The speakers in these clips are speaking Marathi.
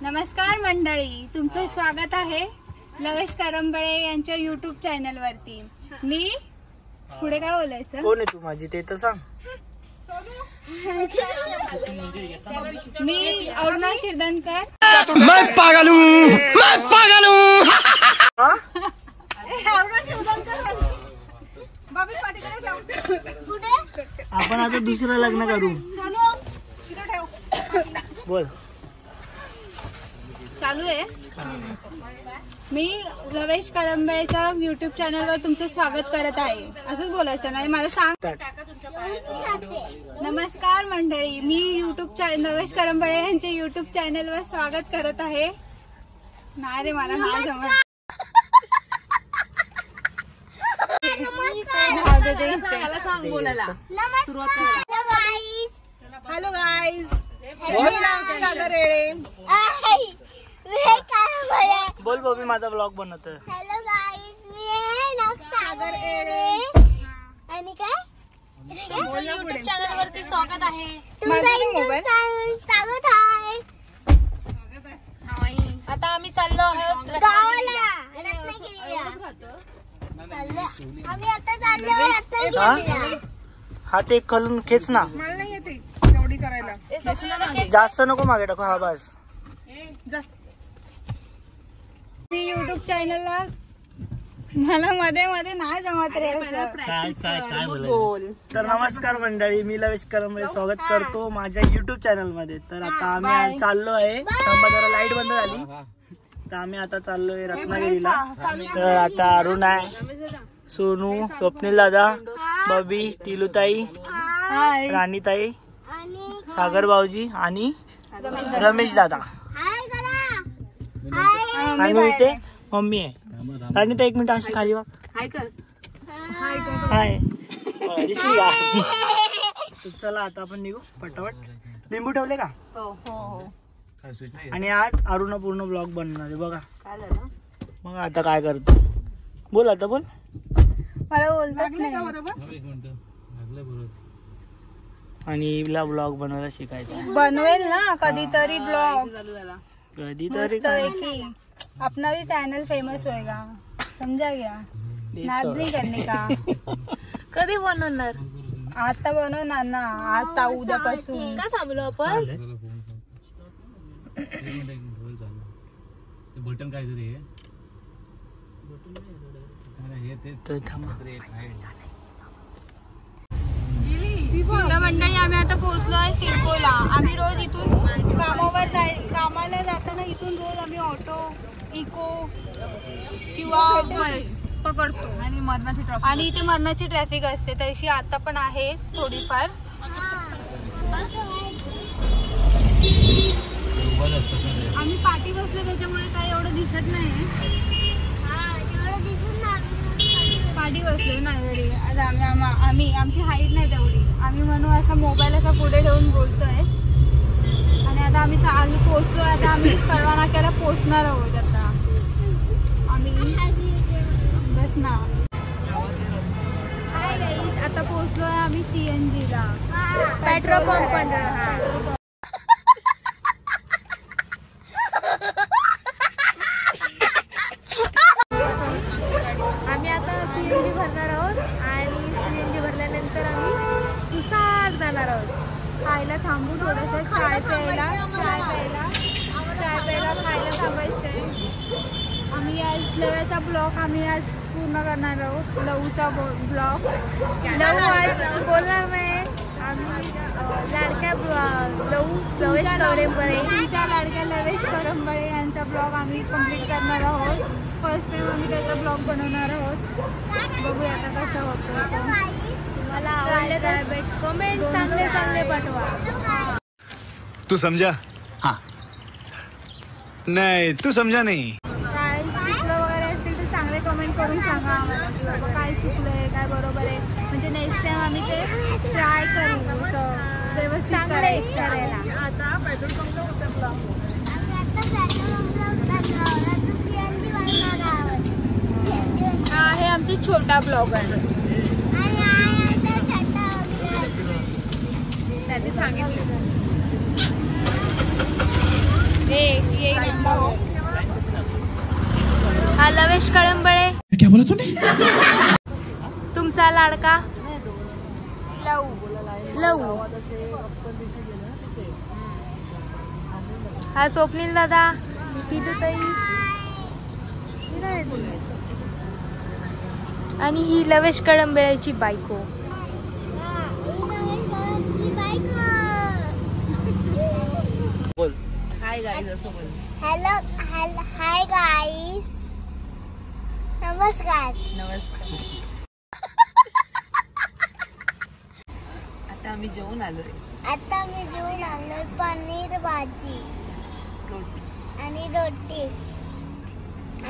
नमस्कार मंडळी, तुमचं स्वागत आहे लवेश करंबळे यांच्या YouTube चॅनल वरती। मी पुढे काय बोलायचं? कोण आहे तू माझी ते तर सांग। मी अरुणा शिरदनकर। मैं पागल हूँ, मैं पागल हूँ। अरुणा शिरदनकर बाबी पाटीकडे ठेव। कुठे? आपण आता दुसरं लग्न करू। इकडे ठेव। बोल। चालू आहे। मी लवेश करंबळेच्या YouTube चॅनलवर तुमचं स्वागत करत आहे। असंच बोलायचं नाही, मला सांग। नमस्कार मंडळी, मी लवेश करंबळे यांच्या YouTube चॅनलवर स्वागत करत आहे। नाही रे, मला नाही जमत। हॅलो गाईज, सागर येळे। बोल बॉबी, माझा ब्लॉग बनवतोय। हॅलो गाईज, मी आहे सागर येळे आणि काय YouTube चॅनल वरती स्वागत आहे। तुमचं YouTube चॅनल स्वागत आहे। आता आम्ही चाललो आहोत गावाला रत्नागिरीला। आम्ही आता चाललो रत्नागिरीला। हात एक खालून खेच ना। मला नाही येते एवढी करायला। जास्त नको मागे टाकू। हा बस। मी YouTube चॅनलला मला मध्ये मध्ये नाही जमत रे। काय बोल। तर नमस्कार मंडळी, मी लवेश करंबळे स्वागत करतो माझ्या YouTube चॅनल मध्ये। तर आता आम्ही चाललो आहे, थांबा जरा लाईट बंद झाली। तर आम्ही आता चाललोय रत्नागिरीला। तर आता अरुण आहे, सोनू, स्वप्नील दादा, बबी, टिलूताई, राणीताई, सागर भाऊजी आणि रमेश दादा आणि इथे मम्मी आहे। राणीताई एक मिनिट अशी खाली वा। हाय दिसली का? चला आता आपण निघू पटापट। लिंबू ठेवले का? आणि आज अरुणा पूर्ण ब्लॉग बनणार आहे बघा। मग आता काय करतो? बोल आता, बोल। मला बोलतात नाही। आणि हिला ब्लॉग बनवायला शिकायचं। बनवेल ना कधीतरी ब्लॉग, कधीतरी की अपना भी चॅनल फेमस होएगा, समजा गया। नाद नहीं करने का। कधी बनवणार? आता बनवणार ना, आता उद्यापासून। का थांबलो आपण? बटन काय तरी मंडळी, आम्ही आता पोहोचलो आहे सिडकोला। आम्ही रोज इथून कामाला जाताना इथून रोज आम्ही ऑटो, इको किंवा बस पकडतो। आणि इथे मरणाची ट्रॅफिक असते, तशी आता पण आहे थोडीफार। आम्ही पाठी बसलो त्याच्यामुळे काही एवढं दिसत नाही। पाठी बसलो ना घरी। आम्ही आमची हाईट नाही तेवढी, आम्ही म्हणून असा मोबाईल असा पुढे ठेवून बोलतोय। आणि आता आम्ही पोहोचलो। आता आम्ही कळवा नाक्याला पोहोचणार आहोत आता आम्ही। बस ना। हाय गाईज, आता पोहोचलो आहे आम्ही CNG ला, पेट्रोल पंप। आम्ही आता CNG भरणार आहोत आणि CNG भरल्यानंतर आम्ही सुसाट जाणार आहोत। खायला थांबू, थोडंसं चाय प्यायला खायला थांबायचंय। आम्ही आज लव्याचा ब्लॉग आम्ही आज पूर्ण करणार आहोत। लवचा ब्लॉग लव आज बोलणार नाही आम्ही। लाडक्या लवेश करंबळे, तुमच्या लाडक्या लवेश करंबळे यांचा ब्लॉग आम्ही कंप्लीट करणार आहोत। फर्स्ट टाइम आम्ही त्याचा ब्लॉग बनवणार आहोत। बघूया आता कसं होतं। तुम्हाला आवडले तर कमेंट चांगले पाठवा। तू समझा? हाँ नहीं, तू समझा नहीं। काय चुकलं वगैरे असेल तर चांगले कमेंट करून सांगा आम्हाला, काय चुकलंय काय बरोबर आहे। म्हणजे नेक्स्ट टाइम आम्ही ते ट्राय करू व्यवस्थित करायला। आता पेट्रोल पंप हा आहे आमची छोटा ब्लॉगर। त्यांनी सांगितलं हा लवेश कळंबळे, क्या बोला तूने? तुमचा लाडका लव. हा स्वप्नील दादा, टिटूताई आणि ही लवेश कळंबळेची बायको. बोल. Hello hi guys. नमस्कार. आता आम्ही जेवून आलोय. आता मी जेवून आणलोय पनीर भाजी आणि रोटी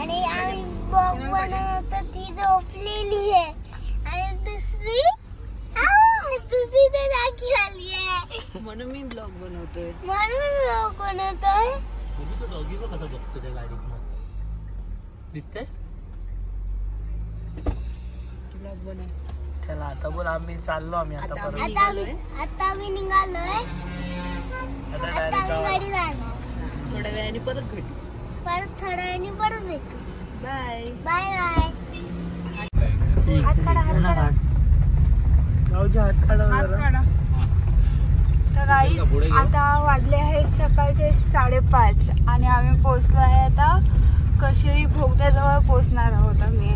आणि आम्ही बॉग बनवत होतो ती झोपलेली आहे आणि दुसरी तर राखी आली आहे म्हणून मी ब्लॉग बनवतोय. म्हणून ब्लॉग बनवतोय. डॉगी बघ कसा बघतो त्या गाडीत दिसतंय. ब्लॉग बनव. चला आता बोल. आम्ही चाललो आम्ही आता आता परत. आता आम्ही निघालोय. आता आता डायरेक्ट आम्ही गावाला. गाडी जाणार. थोड्या वेळाने परत भेटू. परत थोड्या वेळाने परत भेटू. बाय. Bye bye. गावचे हात काढा जरा. तर गाईस आता वाजले आहेत सकाळचे 5:30 आणि आम्ही पोहोचलो आहे आता कशेळी भोगद्याजवळ पोहोचणार आहोत आम्ही.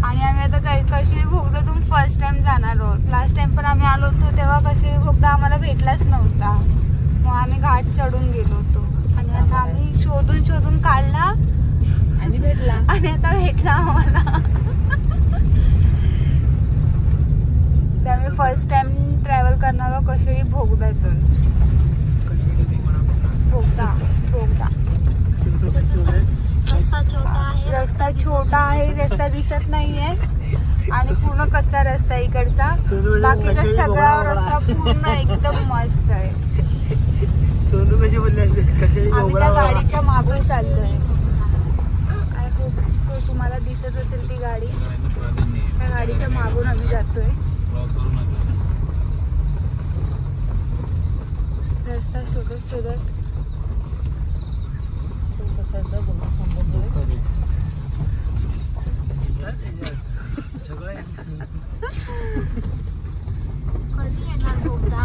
आणि आम्ही आता कशेळी भोगद्यातून फर्स्ट टाइम जाणार आहोत. लास्ट टाइम पण आम्ही आलो होतो तेव्हा कशेळी भोगदा आम्हाला भेटलाच नव्हता, मग आम्ही घाट चढून गेलो होतो. आणि आता आम्ही शोधून काढला आणि भेटला. आणि आता भेटला आम्हाला. तर आम्ही फर्स्ट टाइम ट्रॅव्हल करणार आहोत कशेळी भोगद्यातून. भोगदा रस्ता छोटा आहे, रस्ता दिसत नाहीये आणि पूर्ण कच्चा रस्ता आहे इकडचा. बाकीचा सगळा रस्ता पूर्ण एकदम मस्त आहे. सोनू कशी बोलली असेल कशी आम्ही त्या गाडीच्या मागून चाललोय. आय होप सो तुम्हाला दिसत असेल ती गाडी. त्या गाडीच्या मागून आम्ही जातोय. रस्ता शोधत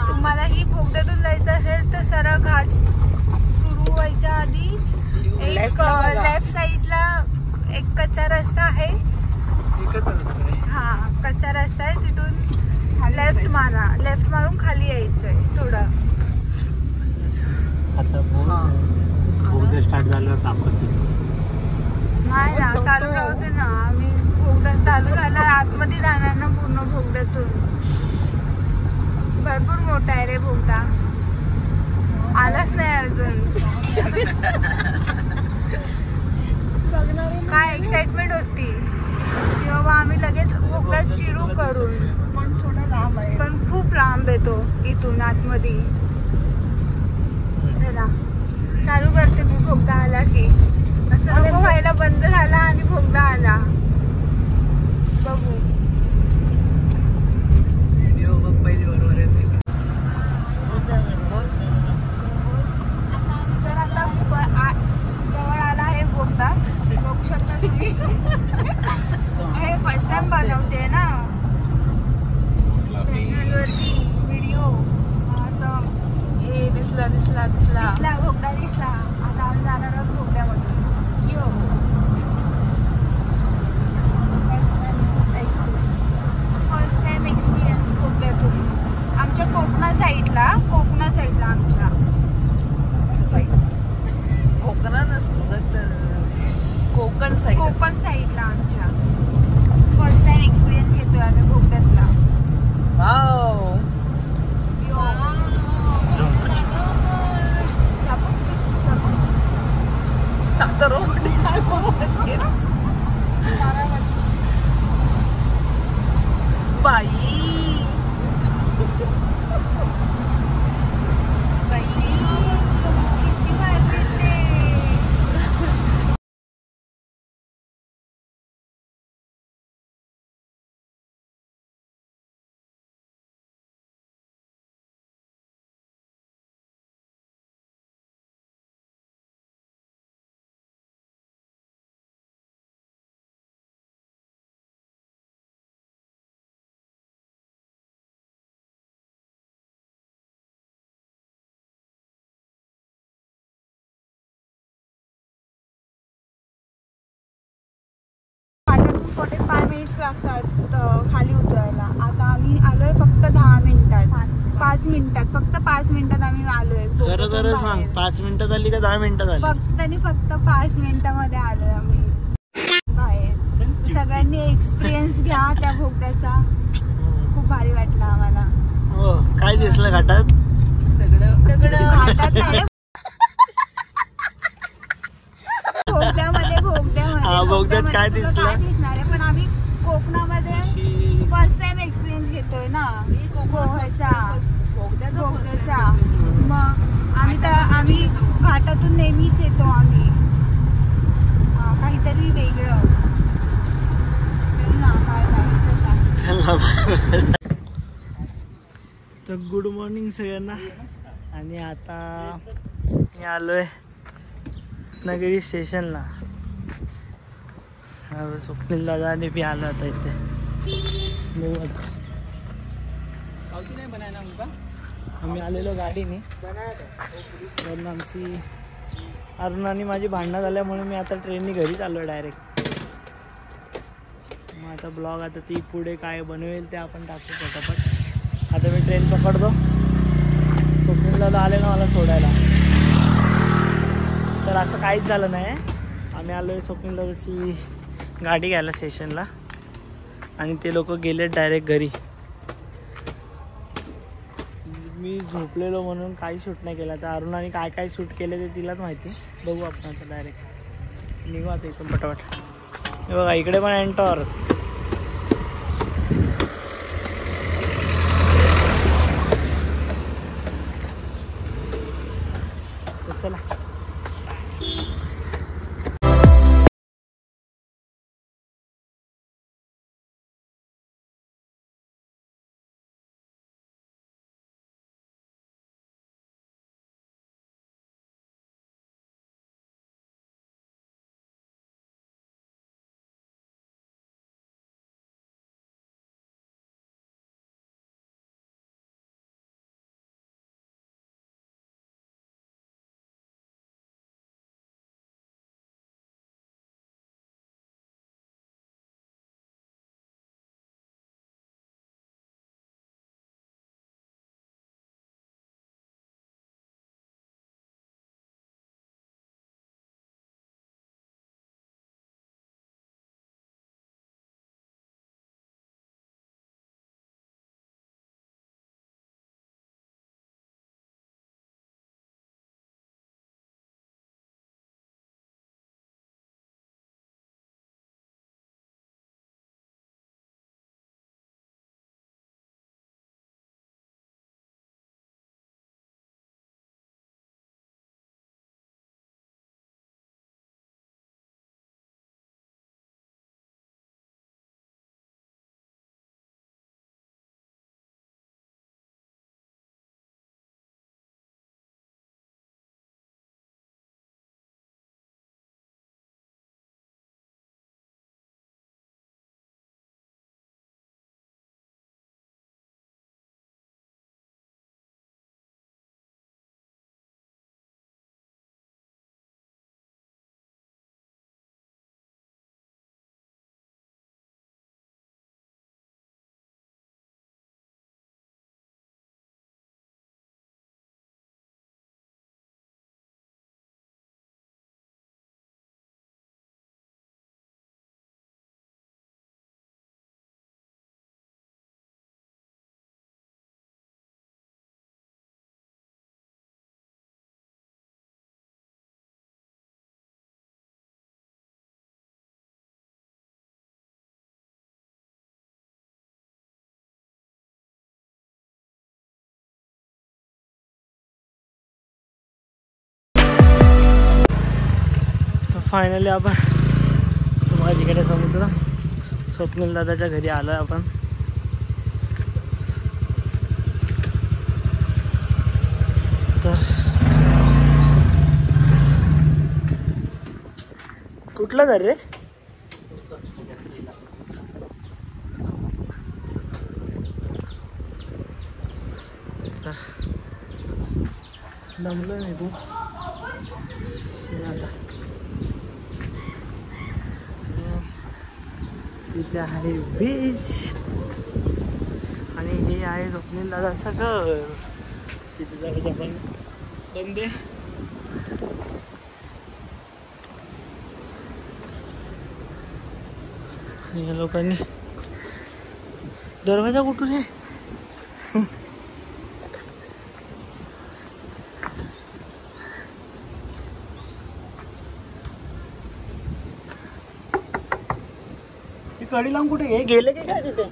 तुम्हाला ही भोगद्यातून जायचं असेल तर सरळ घाट सुरू व्हायच्या आधी एक लेफ्ट साइडला एक कच्चा रस्ता आहे. एकच रस्ता आहे. हा कच्चा रस्ता आहे, तिथून लेफ्ट मारून खाली यायचंय थोडं. अच्छा भोगदा स्टार्ट झाल्यावर तापत नाही ना, चालू राहते ना. आम्ही भोगदा चालू झालं आतमध्ये जाणार ना पूर्ण भोगद्यातून. भरपूर मोठा आहे रे भोगदा. आलाच नाही अजून. काय एक्साइटमेंट होती की बाबा आम्ही लगेच भोगदा शिरू करून. पण थोडा लांब आहे. पण खूप लांब येतो इथून आतमध्ये. चला चालू करते मी. भोगदा आला की असं नको व्हायला बंद झाला आणि भोगदा आला. बघू व्हिडिओ बघ पहिली बरोबर येते. तर आता जवळ आला आहे भोगदा. बघू शकता तुम्ही. हे फर्स्ट टाइम बनवते ना चॅनलवरती व्हिडिओ. असं हे दिसला भोगदा दिसला. आता आम्ही जाणार आहोत भोगद्यामधून. यो फर्स्ट टाइम एक्सपिरियन्स भोगद्यातून. आमच्या कोकणा साईडला आमच्या कोकणात नसतो तर कोकण साईडला आमच्या फर्स्ट टाइम एक्सपिरियन्स घेतोय आम्ही भोगद्यातला. बाई मिनिट्स लागतात खाली उतरायला. आता आम्ही आलोय फक्त 10 मिनिटात, 5 मिनिटात, फक्त 5 मिनिटात आम्ही आलोय. खरं खरं सांग, 5 मिनिटं झाली का 10 मिनिटं झाली? फक्त 5 मिनिटामध्ये आलोय आम्ही बाहेर. सगळ्यांनी एक्सपिरियन्स घ्या त्या बोगद्याचा, खूप भारी वाटलं आम्हाला. हो, काय दिसलं घाटात? दगड घाटात नाही, बोगद्यात काय दिसलं? दिसणार आहे, पण आम्ही कोकणामध्ये फर्स्ट टाइम एक्सपिरियन्स घेतोय ना बोगद्याचा. मग आम्ही घाटातून नेहमीच येतो आम्ही, काहीतरी वेगळं. तर गुड मॉर्निंग सगळ्यांना. आणि आता मी आलोय रत्नागिरी स्टेशनला. स्वप्नील दादा आणि मी आलो आता इथे. आम्ही आलेलो गाडीने, कारण आमची अरुण आणि माझी भांडणं झाल्यामुळे मी आता ट्रेननी घरी चाललो डायरेक्ट. मग आता ब्लॉग आता ती पुढे काय बनवेल ते आपण टाकू पटापट. आता मी ट्रेन पकडतो. स्वप्नील दादा आले ना मला सोडायला. तर असं काहीच झालं नाही. आम्ही आलो आहे स्वप्नील दादाची गाडी घ्यायला स्टेशनला, आणि ते लोक गेले डायरेक्ट घरी. मी झोपलेलो म्हणून काही शूट नाही केलं. तर अरुणाने काय काय शूट केले ते तिलाच माहिती. बघू आपण आता डायरेक्ट निघू आता इथून पटापट. हे बघा इकडे पण एंटर. चला. फायनली आपण तुम्हाला जिकडे समुद्र स्वप्नील दादाच्या घरी आलो आहे आपण. तर कुठलं घर रे? दमलो नाही तू आता. इथे आहे बीच आणि हे आहे स्वप्नील दादाचं घर. तिथे जायचं आपण बंद आहे. या लोकांनी दरवाजा कुठून आहे? कडी लावून कुठे गेले की काय तिथे?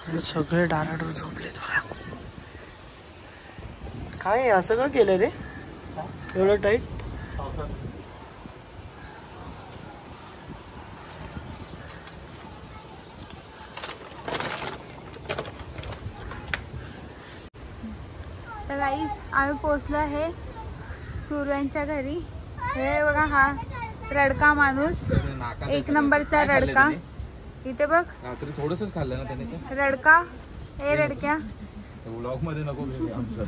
आणि सगळे डाराडोर झोपलेत बघा. काय असं का केलं रे एवढं टाईट? तर गाईज आम्ही पोचलो आहे सूर्यांच्या घरी. हे बघा हा रडका माणूस, एक नंबरचा रडका. इथे बघ रात्री थोडंसंच खाल्लं ना त्याने. रडका, हे रडक्या व्लॉग मध्ये नको आमचं.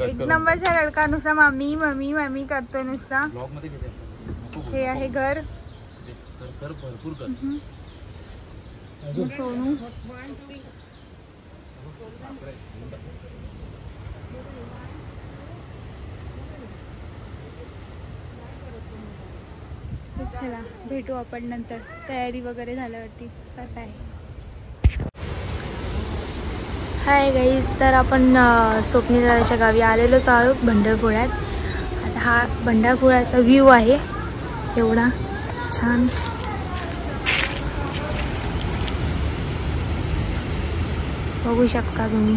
एक नंबरचा रडका. नुसता मम्मी मम्मी मम्मी करतोय नुसता. व्लॉग मध्ये हे आहे घर. कर भरपूर कर. सोनू चला भेटू आपण नंतर तयारी वगैरे झाल्यावरती. बाय. हाय गाईज, तर आपण स्वप्नील दादाच्या गावी आलेलोच आहोत भंडारपुळ्यात. आता हा भंडारपुळ्याचा व्ह्यू आहे एवढा छान. बघू शकता तुम्ही.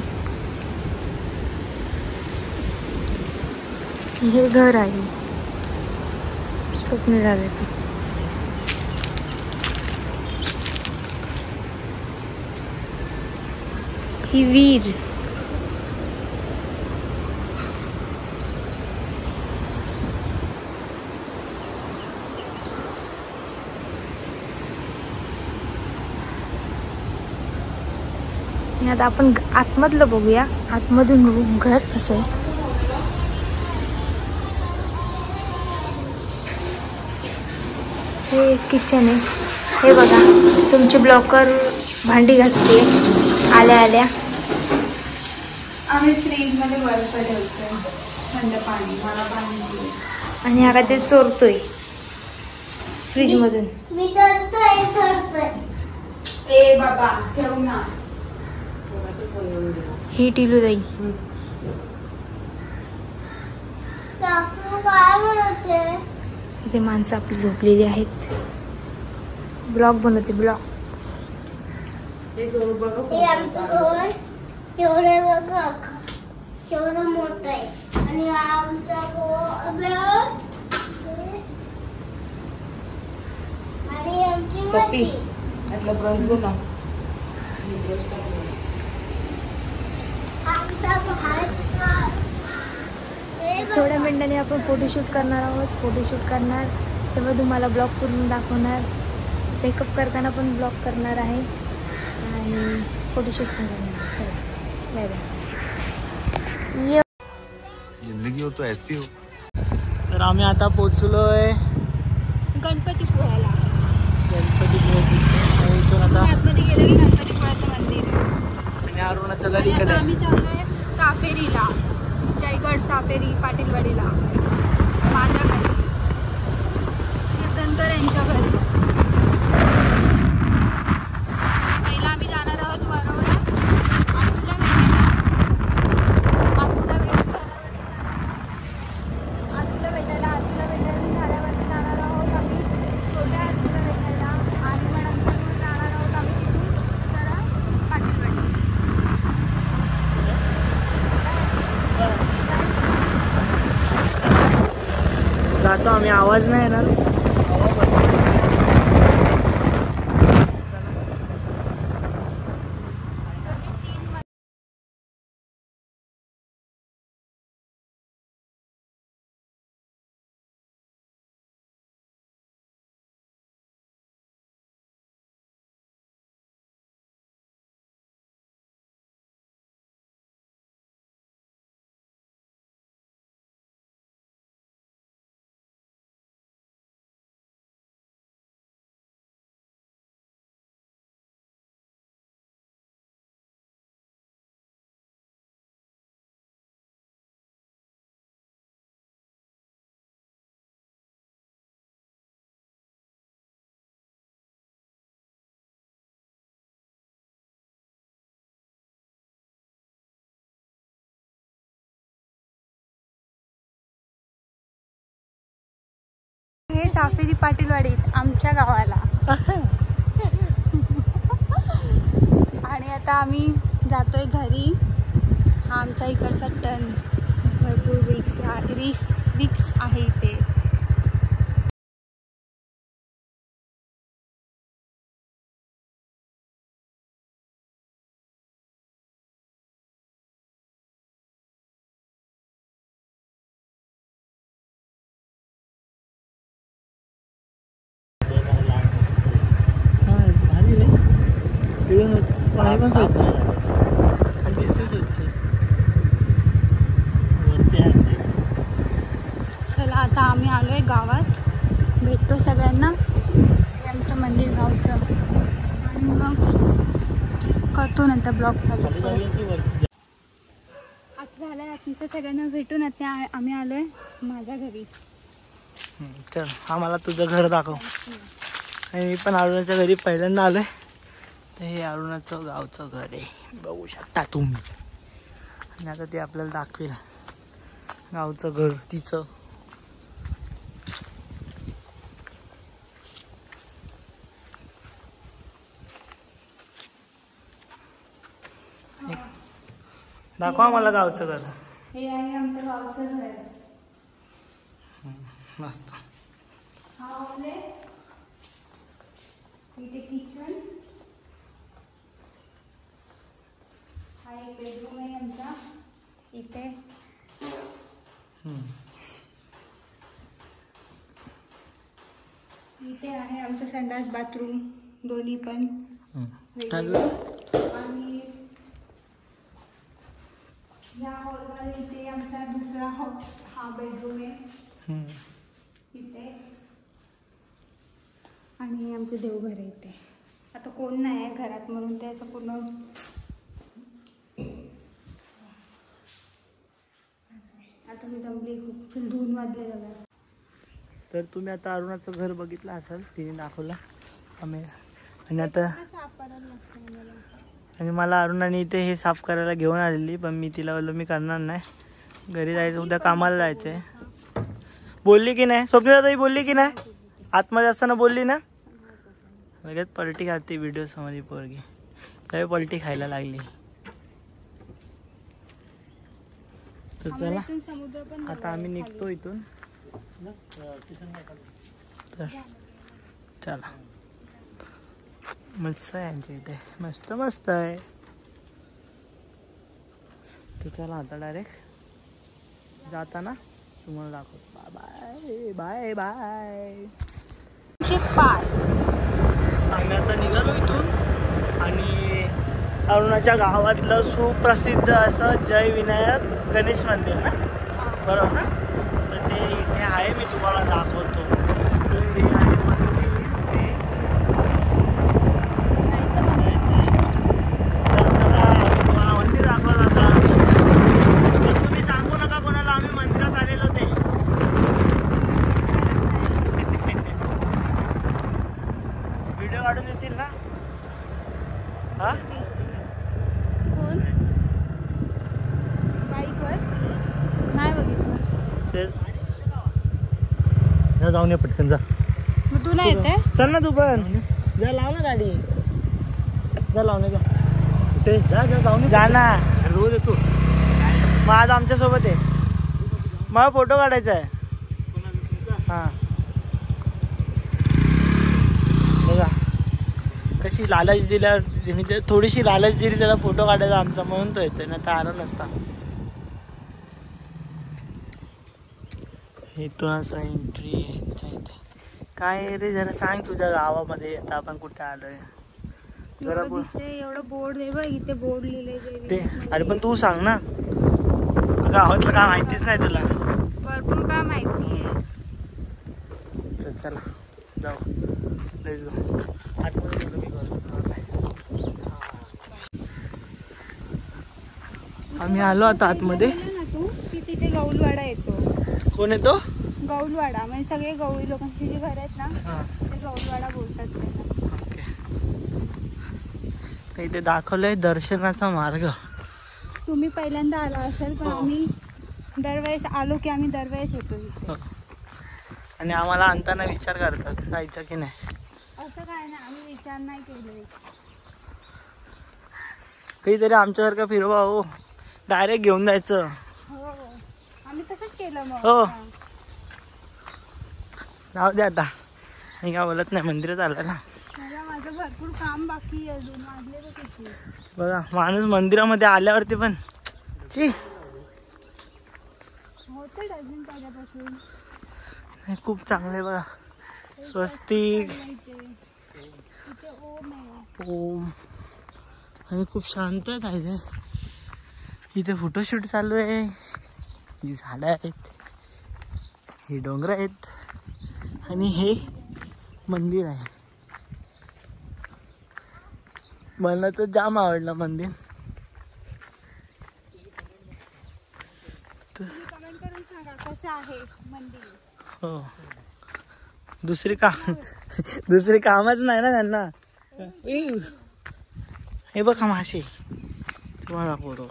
हे घर आहे स्वप्नील दादाचं. ही वीर. आता आपण आतमधलं बघूया. आतमधून घर कसं आहे. हे किचन आहे. हे बघा तुमची ब्लॉकर भांडी घासते आल्या आल्या. आम्ही फ्रीज मध्ये बर्फ ठेवतोय थंड पाणी. मला पाणी आणि आता ते चोरतोय फ्रीज मधून. मी चढतोय. ए बाबा ठेव ना. ही टिलूताई. काकू काय म्हणते? इथे माणसं आपली झोपलेली आहेत. ब्लॉग बनवते ब्लॉग. हे आमचं घर केवढं बघा, केवढं मोठं आहे. आणि आमचा आणि आमची म्हशी. आमचा भात. थोड्या मिनिटांनी आपण फोटोशूट करणार आहोत. फोटोशूट करणार तेव्हा तुम्हाला ब्लॉग करून दाखवणार. मेकअप करताना पण ब्लॉग करणार आहे आणि फोटोशूट पण करणार. चला बाय बाय. जिंदगी हो तो ऐसी हो. तर आम्ही आता पोचलोय गणपतीपुळ्याला. गणपतीपुळे आता आतमध्ये गेलं की गणपतीपुळ्याचं मंदिर. आणि अरुणाचं घर आणि इकडे आता आहे. आम्ही चाललोय चाफेरीला, जयगड चाफेरी पाटीलवाडीला. माझ्या घरी, शीर्तनकर यांच्या घरी. पहिला आम्ही जाणार आहोत वरवड्यात आतूला भेटायला. आतूला भेटायला झाल्यावरती जाणार आहोत आम्ही छोट्या आतूला भेटायला. आणि मग नंतर मग जाणार आहोत आम्ही तिथून सरळ पाटीलवाडी. जातो आम्ही. आवाज नाही येणार. चाफेरी पाटीलवाडीत आमच्या गावाला. आणि आता आम्ही जातोय घरी. हा आमचा इकडचा टर्न. भरपूर रिक्स आहे इथे. पाणी पण स्वच्छ दिसते स्वच्छ. चला आता आम्ही आलोय गावात. भेटतो सगळ्यांना. हे आमचं मंदिर गावचं. आणि मग करतो नंतर ब्लॉग चालू. आता झालंय आमचं सगळ्यांना भेटून. आता आम्ही आलोय माझ्या घरी. चल हा मला तुझं घर दाखव. आणि मी पण अरुणाच्या घरी पहिल्यांदा आलोय. तर हे अरुणाचं गावचं घर आहे, बघू शकता तुम्ही. आणि आता ते आपल्याला दाखवेल गावचं घर तिचं. दाखवा मला गावचं घर. हे आहे आमचं गावचं घर. मस्त. हा हॉल आहे. इथे किचन. हा एक बेडरूम आहे आमचा. इथे इथे आहे आमचं संडास बाथरूम दोन्ही पण वेगवेगळं. आणि या हॉलमध्ये इथे आमचा दुसरा हा बेडरूम आहे इथे. आणि आमचं देवघर आहे इथे. आता कोण नाही आहे घरात म्हणून ते असं पूर्ण आता मी दमली खूप. 2 वाजले झाला. तर तुम्ही आता अरुणाचं घर बघितलं असाल, तिने दाखवलं आम्ही. आणि आता आणि मला अरुणाने इथे हे साफ करायला घेऊन आलेली, पण मी तिला बोललो मी करणार नाही, घरी जायचं, उद्या कामाला जायचं आहे. बोलली की नाही स्वप्नीला ताई? बोलली की नाही? आतमध्ये असताना बोलली ना? लगेच पलटी खाते व्हिडिओ समोर पोरगी. लय पलटी खायला लागली. तर चला आता आम्ही निघतो इथून. तर चला मस्त आहे यांच्या इथे, मस्त मस्त आहे. तर चला आता डायरेक्ट जाताना तुम्हाला दाखवतो. Bye bye bye. आम्ही आता निघालो इथून. आणि अरुणाच्या गावातलं सुप्रसिद्ध असं जय विनायक गणेश मंदिर ना, बरोबर ना? तर ते इथे आहे, मी तुम्हाला दाखवतो. तर हे आहे मंदिर. तुम्हाला मंदिर दाखवलं आता. पण तुम्ही सांगू नका कोणाला आम्ही मंदिरात आलेलो ते. व्हिडिओ काढून देतील ना? हा कोण बाईकवर नाही बघितलं. चल जाऊन ये पटकन जा. मग तू नाही येते? चल ना तू पण जा, लाव ना गाडी. जा लाव ना, जा कुठे जा जा जाऊन जा ना. रोज येतो मग आज आमच्यासोबत आहे. मला फोटो काढायचा आहे. हां बघा कशी लालच दिल्यावर, मी थोडीशी लालच दिली त्याला फोटो काढायचा आमचा, म्हणून तो येतोय, ना तर आला नसता. इथून असं एंट्री यांच्या इथे. काय रे जरा सांग तुझ्या गावामध्ये आता आपण कुठे आलोय जरा. एवढं बोर्ड आहे बघ इथे, बोर्ड लिहिलंय ते. अरे पण तू सांग ना, गावातलं काय माहितीच नाही तुला. भरपूर काय माहिती. तर चला जाऊ, लेट्स गो. आतमध्ये मी आम्ही आलो आता आतमध्ये. तू की तिथे गौलवाडा येतो. कोण येतो? गौलवाडा म्हणजे सगळे गवळी लोकांची जी घर आहेत ना, ते गौलवाडा बोलतात त्याला. ओके. तर इथे दाखवलंय दर्शनाचा मार्ग. तुम्ही पहिल्यांदा आला असेल, पण आम्ही दरवेळेस आलो की आम्ही दरवेळेस येतो इथे. आणि आम्हाला आणताना विचार करतात जायचं की नाही. असं काय नाही, आम्ही विचार नाही केले. काहीतरी आमच्यासारखं फिरवा हो, डायरेक्ट घेऊन जायचं. हो आम्ही तसंच केलं मग. हो जाऊ दे आता, मी काय बोलत नाही. मंदिरात आलं ना. माझं भरपूर काम बाकी आहे अजून. वाजले बघ किती. बघा माणूस मंदिरामध्ये आल्यावरती पण ची होते डझन त्याच्यापासून. खूप चांगले बघा. स्वस्तिक, इथे ओम आहे. ओम, आणि खूप शांतच आहे ते. इथे फोटोशूट चालू आहे. ही झाडं आहेत, ही डोंगर आहेत, आणि हे मंदिर आहे. मला तर जाम आवडलं मंदिर. कमेंट करून सांगा कसं आहे मंदिर. हो, दुसरी कामच नाही ना त्यांना. हे बघा मासे, तुम्हाला दाखवतो.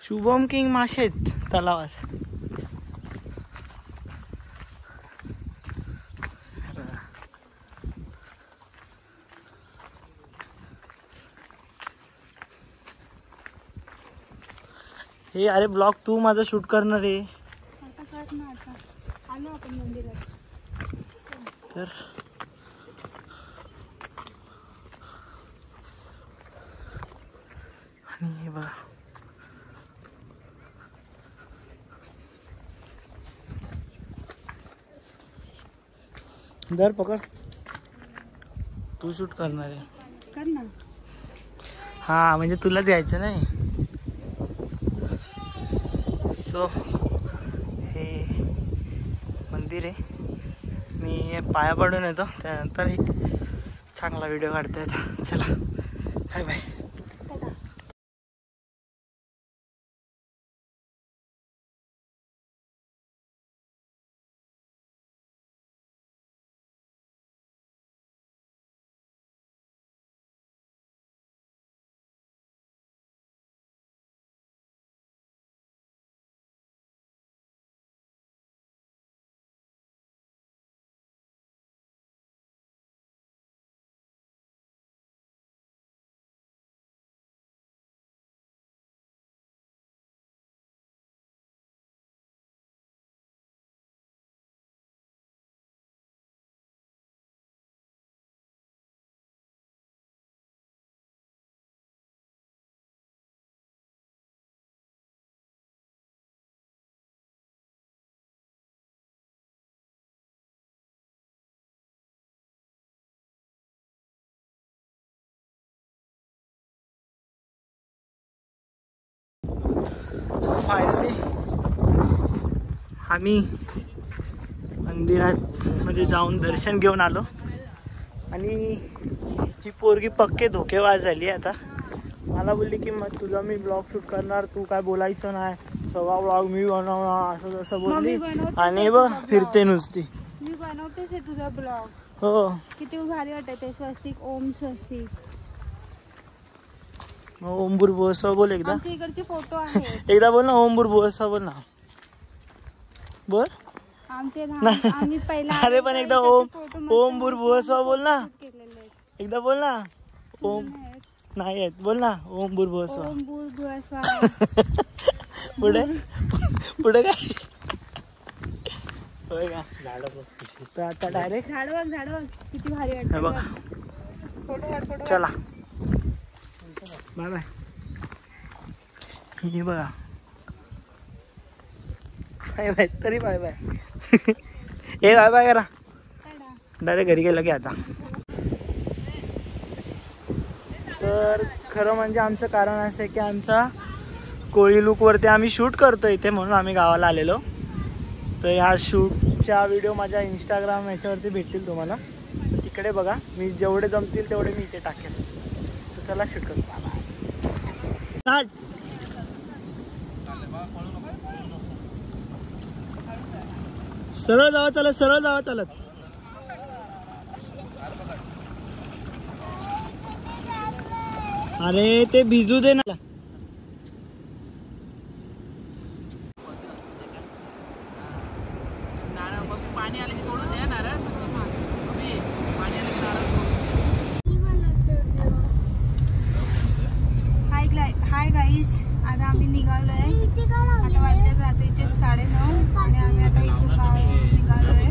शुभम किंग मासे आहेत तलावात. हे अरे ब्लॉग तू माझा शूट करणार आहे आता कर ना. आता आलो आपण मंदिरात. तर आणि हे बघा दर पकड. तू शूट करणार आहे कर ना. हा, म्हणजे तुला द्यायचं नाही. सो हे मंदिर आहे. मी पाया पडून येतो, त्यानंतर एक चांगला व्हिडिओ काढता येतो. चला बाय बाय. फायनली आम्ही मंदिरात मध्ये जाऊन दर्शन घेऊन आलो. आणि ही पोरगी पक्के धोकेबाज झाली. आता मला बोलली की मग तुझा मी ब्लॉग शूट करणार, तू काय बोलायचं नाही, सगळा ब्लॉग मी बनवणार, असं तसं बोलली. आणि बघ फिरते नुसती. मी बनवतेच आहे तुझा ब्लॉग. हो, किती भारी वाटत आहे. स्वस्तिक, ओम स्वस्तिक. ओम बुरबुआ बोल एकदा. आमच्या इकडचे फोटो आहेत. एकदा बोल ना, ओम बुरबुआ बोल ना. बोल. आमचे आम्ही पहिला. अरे पण एकदा ओम बुरबुआ बोल ना. एकदा बोल ना. ओम नाही आहेत, बोल ना. ओम बुरबुआ. ओम बुरबुआ. पुढे पुढे काय होय का. तर आता डायरेक्ट झाड बघ किती भारी हे बघा. फोटो. चला बाय बाय. हे बघा बाय बाय. तरी बाय बाय. हे बाय बाय करा. डायरेक्ट घरी गेलं की आता. तर खरं म्हणजे आमचं कारण असं आहे की आमचा कोळी लुकवरती आम्ही शूट करतो इथे, म्हणून आम्ही गावाला आलेलो. तर ह्या शूटच्या व्हिडिओ माझ्या इंस्टाग्राम याच्यावरती भेटतील तुम्हाला, तिकडे बघा. मी जेवढे जमतील तेवढे मी इथे टाकेल. तर चला शूट करतो. सरळ जावा चालत, सरळ जावा चालत. अरे ते भिजू दे ना. हाय गाईज, आता आम्ही निघालोय. आता वाजतात रात्रीचे 9:30 आणि आम्ही आता इथून निघालोय.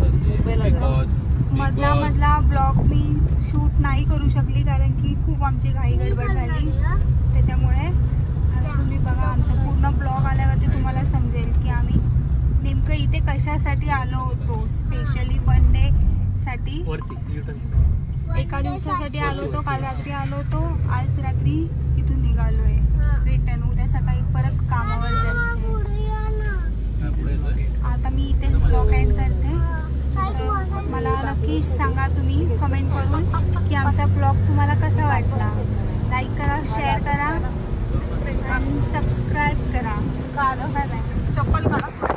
मधला ब्लॉग मी शूट नाही करू शकली कारण की खूप आमची घाई गडबड झाली. त्याच्यामुळे आता तुम्ही बघा, आमचा पूर्ण ब्लॉग आल्यावरती तुम्हाला समजेल की आम्ही नेमकं इथे कशासाठी आलो होतो. स्पेशली वन डे साठी, एका दिवसासाठी आलो होतो. काल रात्री आलो होतो, आज रात्री इथून निघालोय रिटर्न. उद्या सकाळी परत कामावर जायचं. आता मी इथेच ब्लॉग एंड करते. मला नक्की सांगा तुम्ही कमेंट करून की आमचा ब्लॉग तुम्हाला कसा वाटला. लाईक करा, शेअर करा आणि सबस्क्राईब करा. Bye bye. चप्पल काढा.